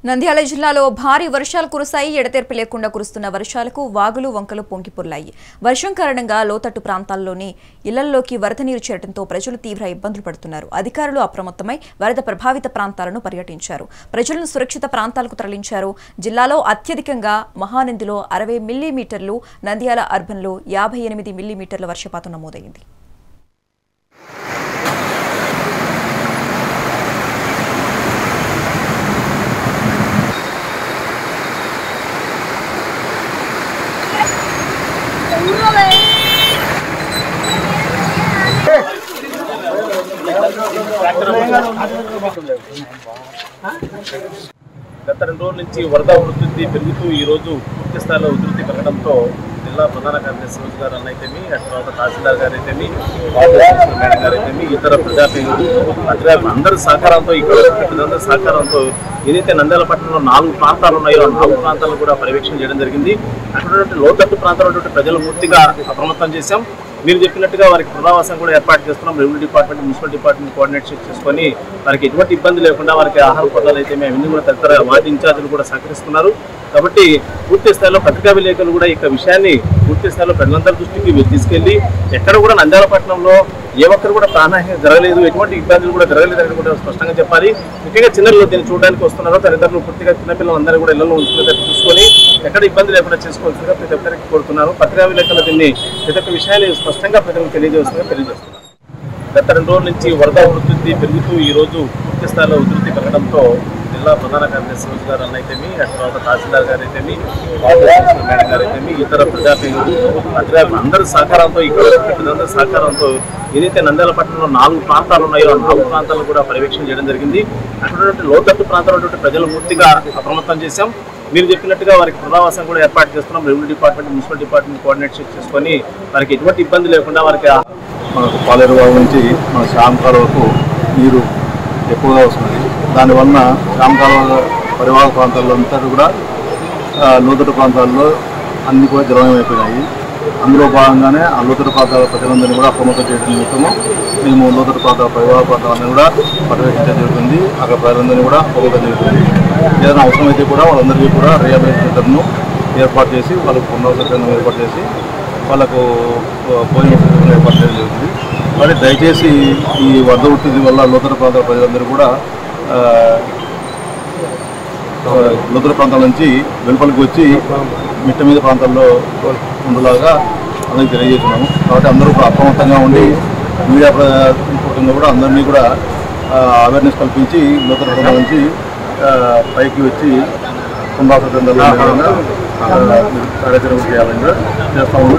నంద్యాల జిల్లాలో భారీ వర్షాలు కురిశాయి. ఎడతెరిపి లేకుండా కురుస్తున్న వర్షాలకు వాగులు వంకలు పొంగిపొర్లాయి. వర్షం కారణంగా లోతట్టు ప్రాంతాల్లోని ఇళ్లల్లోకి వరద నీరు చేరడంతో ప్రజలు తీవ్ర ఇబ్బందులు పడుతున్నారు. అధికారులు అప్రమత్తమై వరద ప్రభావిత ప్రాంతాలను పర్యటించారు. ప్రజలను సురక్షిత ప్రాంతాలకు తరలించారు. జిల్లాలో అత్యధికంగా మహానందిలో 60 మిల్లీమీటర్లు, నంద్యాల అర్బన్లో 58 మిల్లీమీటర్ల వర్షపాతం నమోదైంది. గత 2 రోజుల నుంచి వరద ఉధృతి పెరుగుతూ ఈ రోజు పూర్తి స్థాయిలో ఉధృతి పెరగడంతో జిల్లా ప్రధాన కార్యదర్శి రోజు గారు అన్నైతేమి, తర్వాత తహసీల్దార్ గారు అయితేమి, మేడం గారు అయితేమి, ఇతర ప్రజాప్రతినిధులు అందరి సహకారంతో ఇక్కడ సహకారంతో ఏదైతే నంద్యాల పట్టణంలో 4 ప్రాంతాలు ఉన్నాయో ఆ 4 ప్రాంతాలను కూడా పర్యవేక్షణ చేయడం జరిగింది. అక్కడ లోతట్టు ప్రాంతాల్లో ప్రజలు పూర్తిగా అప్రమత్తం చేశాం. మీరు చెప్పినట్టుగా వారికి పునరావాసం కూడా ఏర్పాటు చేస్తున్నాం. Revenue department, municipal department coordinate చేసుకొని వారికి ఎటువంటి ఇబ్బంది లేకుండా వారికి ఆహార పదార్థాలు అయితే మేము కూడా తదితర వార్డు ఇన్ఛార్జీలు కూడా సహకరిస్తున్నారు. కాబట్టి పూర్తి స్థాయిలో పత్రికా విలేకరులు కూడా ఈ విషయాన్ని పూర్తి స్థాయిలో ప్రజలందరి దృష్టికి తీసుకెళ్లి ఎక్కడ కూడా నంద్యాల పట్టణంలో ఏ ఒక్కరు కూడా ప్రాణహాని జరగలేదు, ఎటువంటి ఇబ్బందులు కూడా జరగలేదని కూడా స్పష్టంగా చెప్పాలి. ముఖ్యంగా చిన్నపిల్లలు దీన్ని చూడడానికి వస్తున్నారో తల్లిదండ్రులు పూర్తిగా చిన్నపిల్లలందరూ కూడా ఇళ్లలో ఉంచుకునే చూసుకొని ఎక్కడ ఇబ్బంది లేకుండా చేసుకోవాల్సిందిగా ప్రతి ఒక్కరికి కోరుతున్నారు. పత్రికా విలేకరులు దీన్ని ప్రతి ఒక్క విషయాన్ని స్పష్టంగా ప్రజలకు తెలియజేస్తున్నారు. గత 2 రోజుల నుంచి వరద ఉధృతి పెరుగుతూ ఈ రోజు పూర్తి స్థాయిలో ఉధృతి పెరగడంతో జిల్లా ప్రధాన కార్యదర్శి రోజు గారు అన్నైతేమి, తర్వాత తహసీల్దార్ గారు అయితేమి, మేడం గారు అయితేమి, ఇతర ప్రజాప్రతినిధులు అందరి సహకారంతో ఇక్కడ సహకారంతో ఏదైతే నంద్యాల పట్టణంలో 4 ప్రాంతాలు ఉన్నాయో ఆ 4 ప్రాంతాలను కూడా పర్యవేక్షణ చేయడం జరిగింది. అక్కడ లోతట్టు ప్రాంతాల్లో ప్రజలు పూర్తిగా అప్రమత్తం చేశాం. మీరు చెప్పినట్టుగా వారికి పునరావాసం కూడా ఏర్పాటు చేస్తున్నాం. Revenue department, municipal department coordinate చేసుకొని వారికి ఎటువంటి ఇబ్బంది లేకుండా వారికి మనకు పాలేరు బావి నుంచి మన శ్యామ్ కాలువకు నీరు ఎక్కువగా వస్తుంది. దానివల్ల శ్యామ్ కాలువ పరివాహక ప్రాంతాల్లో అంతా కూడా లోతట్టు ప్రాంతాల్లో అన్ని కూడా జలమయమైపోయినాయి. అందులో భాగంగానే ఆ లోతట్టు ప్రాంతాల ప్రజలందరినీ కూడా అప్రమత్తం చేయడం నిమిత్తము మేము లోతట్టు ప్రాంతాల పరివాహక ప్రాంతాలను కూడా పర్యవేక్షించడం జరుగుతుంది. అక్కడ ప్రజలందరినీ కూడా అప్రమత్తం జరుగుతుంది. ఏదైనా అవసరమైతే కూడా వాళ్ళందరికీ కూడా రిహాబిలిటేషన్ సెంటర్ను ఏర్పాటు చేసి వాళ్ళకు పునరావాస కేంద్రం ఏర్పాటు చేసి వాళ్ళకు భోజన సౌకర్యం ఏర్పాటు చేయడం జరుగుతుంది. మరి దయచేసి ఈ వరద ఉధృతి వల్ల లోతట్టు ప్రాంతాల ప్రజలందరూ కూడా లోతట్టు ప్రాంతాల నుంచి వెలుపలికి వచ్చి మిట్ట మీద ప్రాంతాల్లో ఉండేలాగా అందరికీ తెలియజేస్తున్నాము. కాబట్టి అందరూ కూడా అప్రమత్తంగా ఉండి మీడియా పూర్వకంగా కూడా అందరినీ కూడా అవేర్నెస్ కల్పించి లోతట్టు ప్రాంతాల నుంచి పైకి వచ్చి పునరావాస కేంద్రాల్లో కార్యాచరణ చేయాలని కూడా చేస్తామని